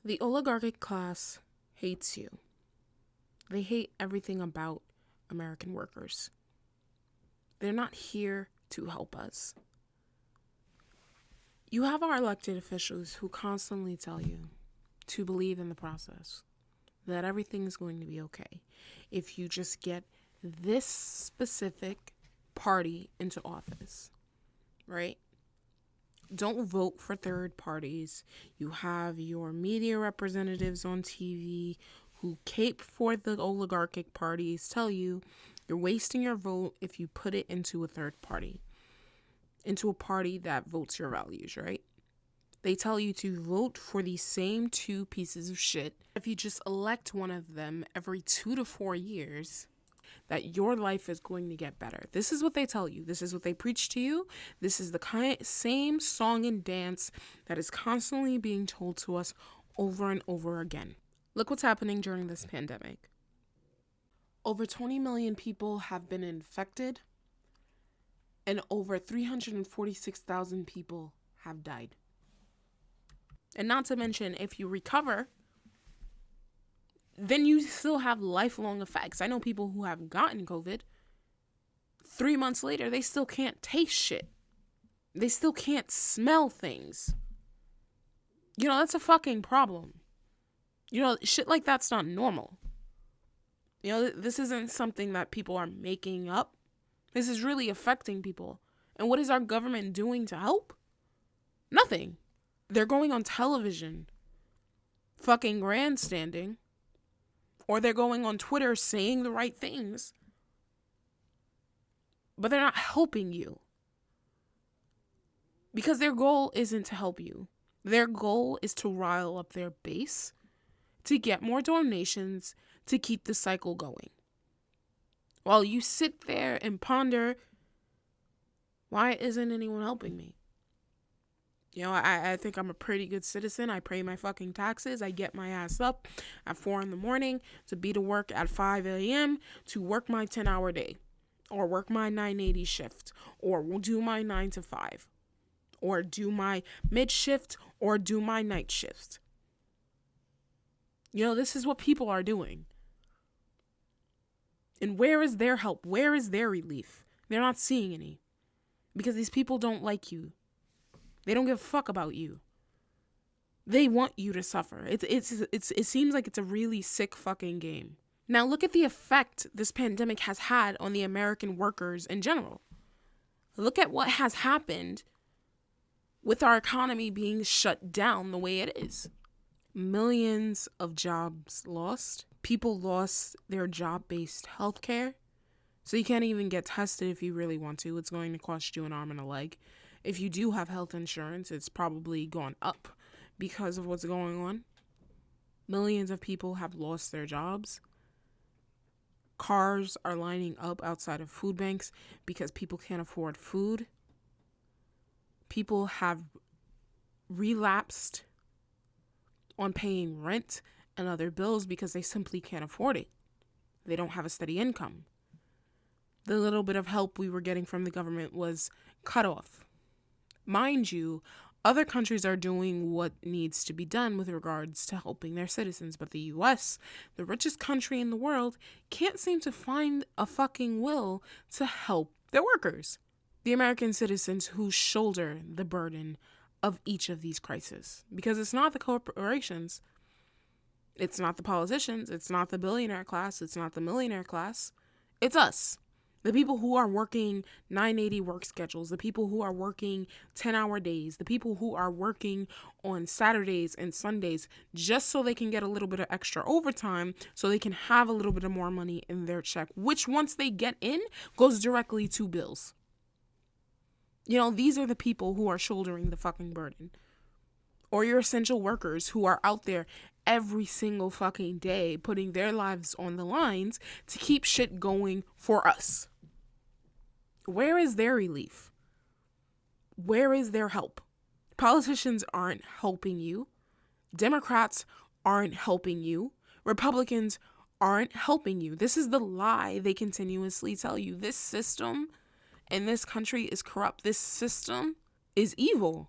The oligarchic class hates you. They hate everything about American workers. They're not here to help us. You have our elected officials who constantly tell you to believe in the process, that everything is going to be okay if you just get this specific party into office, right? Don't vote for third parties. You have your media representatives on TV who cape for the oligarchic parties tell you you're wasting your vote if you put it into a third party, into a party that votes your values, right? They tell you to vote for the same two pieces of shit. If you just elect one of them every 2 to 4 years, that your life is going to get better. This is what they tell you. This is what they preach to you. This is the same song and dance that is constantly being told to us over and over again. Look what's happening during this pandemic. Over 20 million people have been infected, and over 346,000 people have died. And not to mention, if you recover, then you still have lifelong effects. I know people who have gotten COVID. 3 months later, they still can't taste shit. They still can't smell things. That's a fucking problem. Shit like that's not normal. This isn't something that people are making up. This is really affecting people. And what is our government doing to help? Nothing. They're going on television, fucking grandstanding, or they're going on Twitter saying the right things, but they're not helping you. Because their goal isn't to help you. Their goal is to rile up their base, to get more donations, to keep the cycle going. While you sit there and ponder, why isn't anyone helping me? I think I'm a pretty good citizen. I pay my fucking taxes. I get my ass up at 4 a.m. to be to work at 5 a.m. to work my 10-hour day, or work my 980 shift, or do my 9 to 5, or do my mid shift, or do my night shift. This is what people are doing. And where is their help? Where is their relief? They're not seeing any. Because these people don't like you. They don't give a fuck about you. They want you to suffer. It seems like it's a really sick fucking game. Now look at the effect this pandemic has had on the American workers in general. Look at what has happened with our economy being shut down the way it is. Millions of jobs lost. People lost their job-based healthcare. So you can't even get tested if you really want to. It's going to cost you an arm and a leg. If you do have health insurance, it's probably gone up because of what's going on. Millions of people have lost their jobs. Cars are lining up outside of food banks because people can't afford food. People have relapsed on paying rent and other bills because they simply can't afford it. They don't have a steady income. The little bit of help we were getting from the government was cut off. Mind you, other countries are doing what needs to be done with regards to helping their citizens, but the US, the richest country in the world, can't seem to find a fucking will to help their workers. The American citizens who shoulder the burden of each of these crises. Because it's not the corporations, it's not the politicians, it's not the billionaire class, it's not the millionaire class, it's us. The people who are working 980 work schedules, the people who are working 10-hour days, the people who are working on Saturdays and Sundays just so they can get a little bit of extra overtime so they can have a little bit of more money in their check, which once they get in goes directly to bills. These are the people who are shouldering the fucking burden. Or your essential workers who are out there every single fucking day putting their lives on the lines to keep shit going for us. Where is their relief? Where is their help? Politicians aren't helping you. Democrats aren't helping you. Republicans aren't helping you. This is the lie they continuously tell you. This system in this country is corrupt. This system is evil.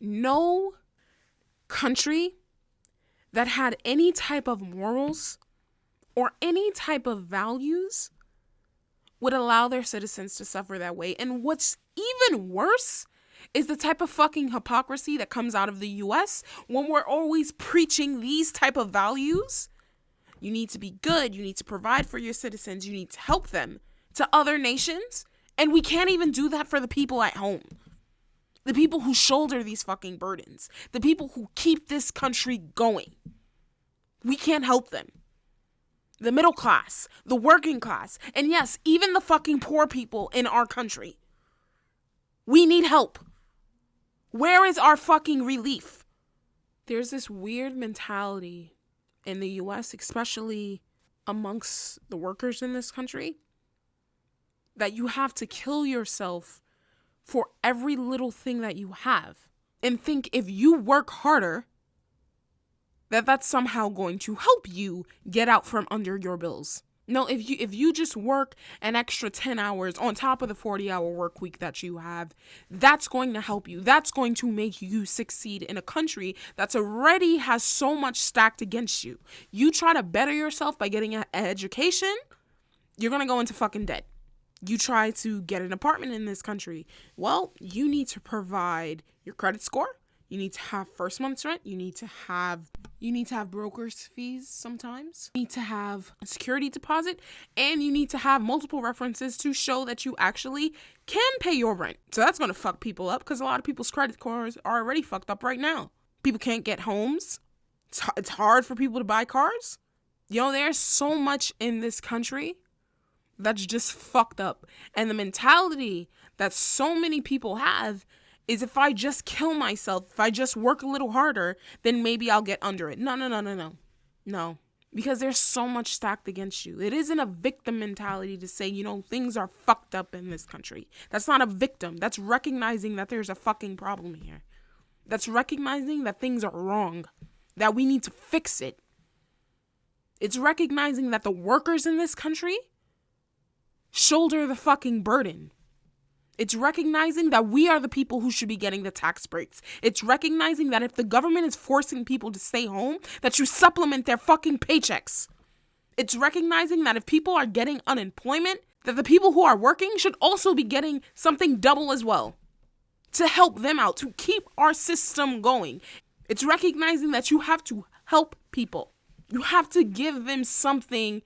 No country that had any type of morals or any type of values would allow their citizens to suffer that way. And what's even worse is the type of fucking hypocrisy that comes out of the US when we're always preaching these type of values. You need to be good. You need to provide for your citizens. You need to help them to other nations. And we can't even do that for the people at home. The people who shoulder these fucking burdens. The people who keep this country going. We can't help them. The middle class, the working class, and yes, even the fucking poor people in our country. We need help. Where is our fucking relief? There's this weird mentality in the US, especially amongst the workers in this country, that you have to kill yourself for every little thing that you have. And think if you work harder, that's somehow going to help you get out from under your bills. No, if you just work an extra 10 hours on top of the 40-hour work week that you have, that's going to help you. That's going to make you succeed in a country that's already has so much stacked against you. You try to better yourself by getting an education, you're going to go into fucking debt. You try to get an apartment in this country, well, you need to provide your credit score. You need to have first month's rent. You need to have broker's fees sometimes. You need to have a security deposit. And you need to have multiple references to show that you actually can pay your rent. So that's going to fuck people up because a lot of people's credit scores are already fucked up right now. People can't get homes. It's hard for people to buy cars. There's so much in this country that's just fucked up. And the mentality that so many people have is if I just kill myself, if I just work a little harder, then maybe I'll get under it. No. Because there's so much stacked against you. It isn't a victim mentality to say, things are fucked up in this country. That's not a victim. That's recognizing that there's a fucking problem here. That's recognizing that things are wrong, that we need to fix it. It's recognizing that the workers in this country shoulder the fucking burden. It's recognizing that we are the people who should be getting the tax breaks. It's recognizing that if the government is forcing people to stay home, that you supplement their fucking paychecks. It's recognizing that if people are getting unemployment, that the people who are working should also be getting something double as well to help them out, to keep our system going. It's recognizing that you have to help people. You have to give them something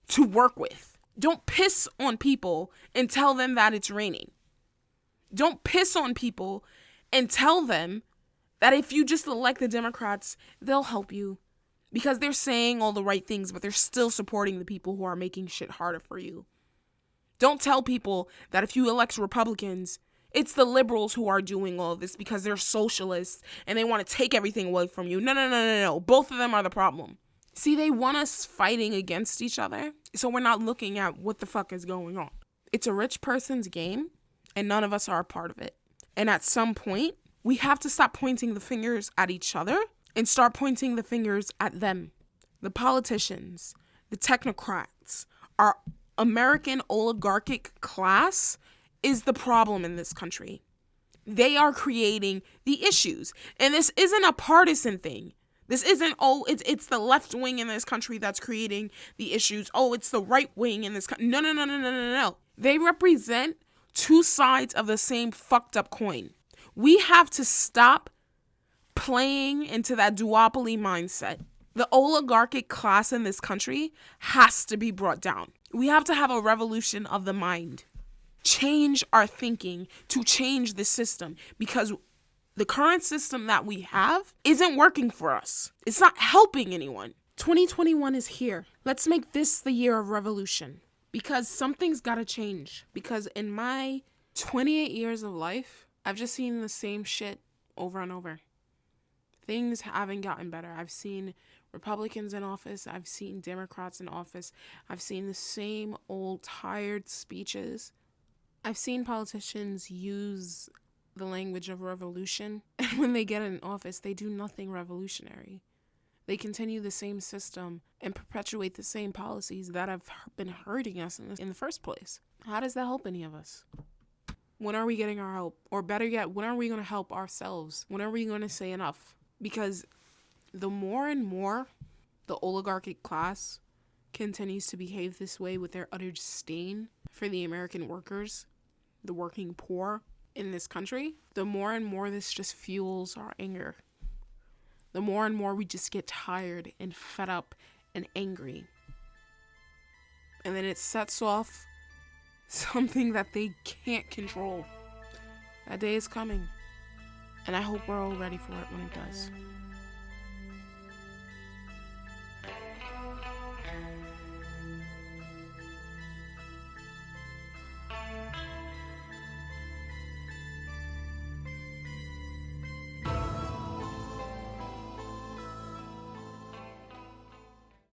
to work with. Don't piss on people and tell them that it's raining. Don't piss on people and tell them that if you just elect the Democrats, they'll help you because they're saying all the right things, but they're still supporting the people who are making shit harder for you. Don't tell people that if you elect Republicans, it's the liberals who are doing all of this because they're socialists and they want to take everything away from you. No. Both of them are the problem. See, they want us fighting against each other, so we're not looking at what the fuck is going on. It's a rich person's game, and none of us are a part of it. And at some point, we have to stop pointing the fingers at each other and start pointing the fingers at them. The politicians, the technocrats, our American oligarchic class is the problem in this country. They are creating the issues. And this isn't a partisan thing. This isn't, it's the left wing in this country that's creating the issues. It's the right wing in this country. No. They represent two sides of the same fucked up coin. We have to stop playing into that duopoly mindset. The oligarchic class in this country has to be brought down. We have to have a revolution of the mind. Change our thinking to change the system because the current system that we have isn't working for us. It's not helping anyone. 2021 is here. Let's make this the year of revolution because something's got to change. Because in my 28 years of life, I've just seen the same shit over and over. Things haven't gotten better. I've seen Republicans in office. I've seen Democrats in office. I've seen the same old tired speeches. I've seen politicians use the language of revolution, and when they get in office, they do nothing revolutionary. They continue the same system and perpetuate the same policies that have been hurting us in the first place. How does that help any of us? When are we getting our help? Or better yet, when are we going to help ourselves? When are we going to say enough? Because the more and more the oligarchic class continues to behave this way with their utter disdain for the American workers, the working poor in this country, the more and more this just fuels our anger. The more and more we just get tired and fed up and angry. And then it sets off something that they can't control. That day is coming. And I hope we're all ready for it when it does.